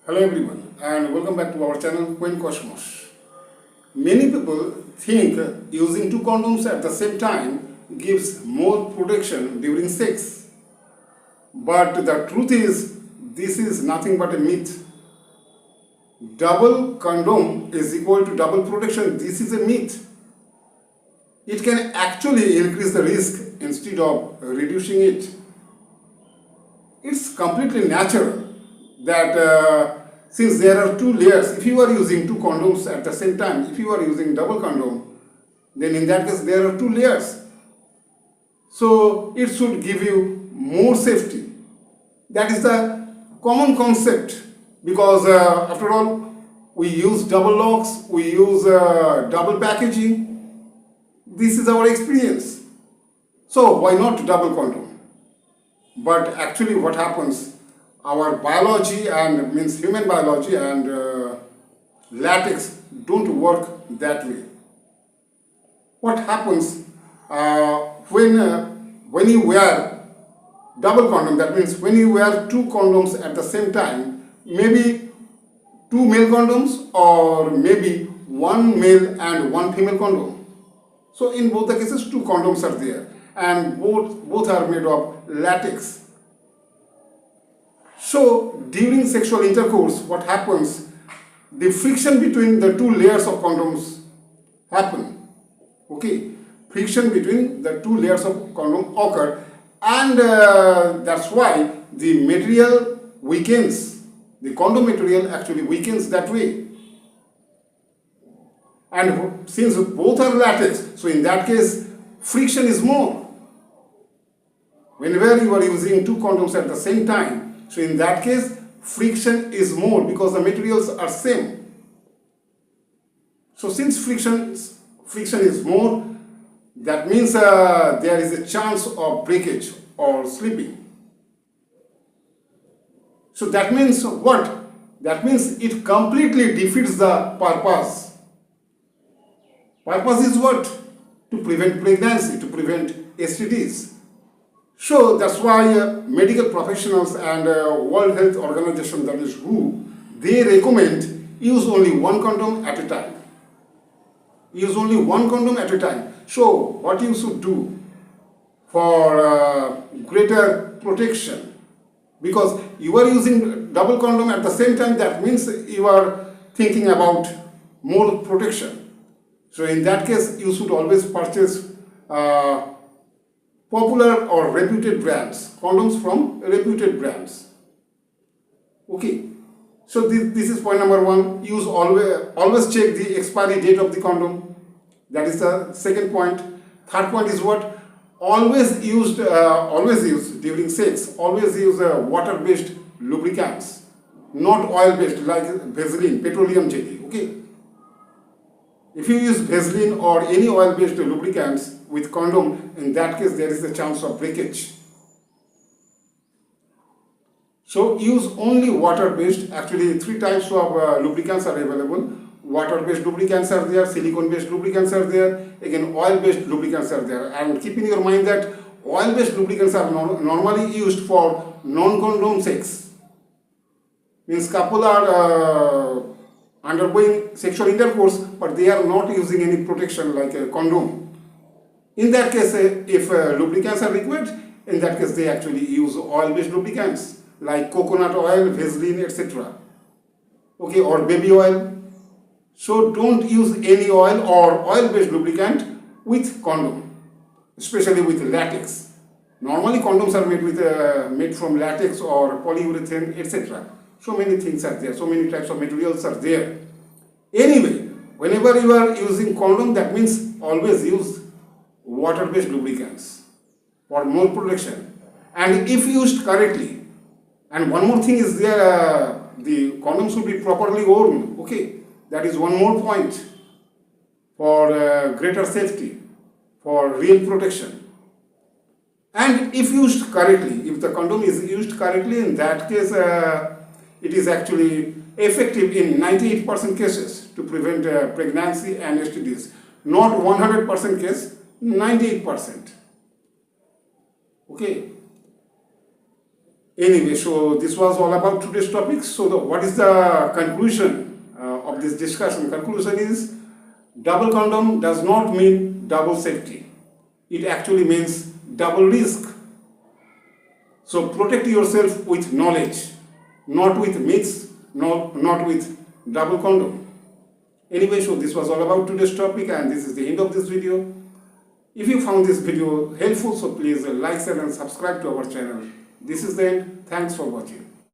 Hello everyone and welcome back to our channel Quaint. Many people think using two condoms at the same time gives more protection during sex. But the truth is, this is nothing but a myth. Double condom is equal to double protection. This is a myth. It can actually increase the risk instead of reducing it. It's completely natural that since there are two layers, if you are using two condoms at the same time, if you are using double condom, then in that case there are two layers. So it should give you more safety. That is the common concept because after all, we use double locks, we use double packaging. This is our experience. So why not double condom? But actually what happens, our biology and means human biology and latex don't work that way. What happens when you wear double condom, that means when you wear two condoms at the same time, maybe two male condoms or maybe one male and one female condom. So in both the cases two condoms are there and both are made of latex. So during sexual intercourse, what happens? The friction between the two layers of condoms happen. Okay, friction between the two layers of condom occur, and that's why the material weakens. The condom material actually weakens that way. And since both are latex, so in that case, friction is more. Whenever you are using two condoms at the same time, so in that case, friction is more because the materials are same. So since friction is more, that means there is a chance of breakage or slipping. So that means what? That means it completely defeats the purpose. Purpose is what? To prevent pregnancy, to prevent STDs. So that's why medical professionals and World Health Organization, that is WHO, they recommend use only one condom at a time. Use only one condom at a time. So what you should do for greater protection, because you are using double condom at the same time, that means you are thinking about more protection. So in that case, you should always purchase popular or reputed brands, condoms from reputed brands. Okay, so this is point number one. Use always check the expiry date of the condom. That is the second point. Third point is what? Always use during sex. Always use water-based lubricants, not oil-based like Vaseline, petroleum jelly. Okay. If you use Vaseline or any oil-based lubricants with condom, in that case there is a chance of breakage. So use only water-based. Actually, three types of lubricants are available. Water-based lubricants are there, silicone-based lubricants are there, again oil-based lubricants are there. And keep in your mind that oil-based lubricants are normally used for non-condom sex. Means couple are undergoing sexual intercourse, but they are not using any protection like a condom. In that case, if lubricants are required, in that case they actually use oil-based lubricants like coconut oil, Vaseline, etc. Okay, or baby oil. So don't use any oil or oil-based lubricant with condom, especially with latex. Normally condoms are made from latex or polyurethane, etc. So many things are there, so many types of materials are there. Anyway, whenever you are using condom, that means always use water-based lubricants for more protection. And if used correctly, and one more thing is there, the condom should be properly worn. Okay, that is one more point for greater safety, for real protection. And if used correctly, if the condom is used correctly, in that case, it is actually effective in 98% cases to prevent pregnancy and STDs. Not 100% case, 98%. Okay. Anyway, so this was all about today's topic. So what is the conclusion of this discussion? Conclusion is double condom does not mean double safety. It actually means double risk. So protect yourself with knowledge, not with myths, not with double condom. Anyway, so this was all about today's topic, and this is the end of this video. If you found this video helpful, so please like, share and subscribe to our channel. This is the end. Thanks for watching.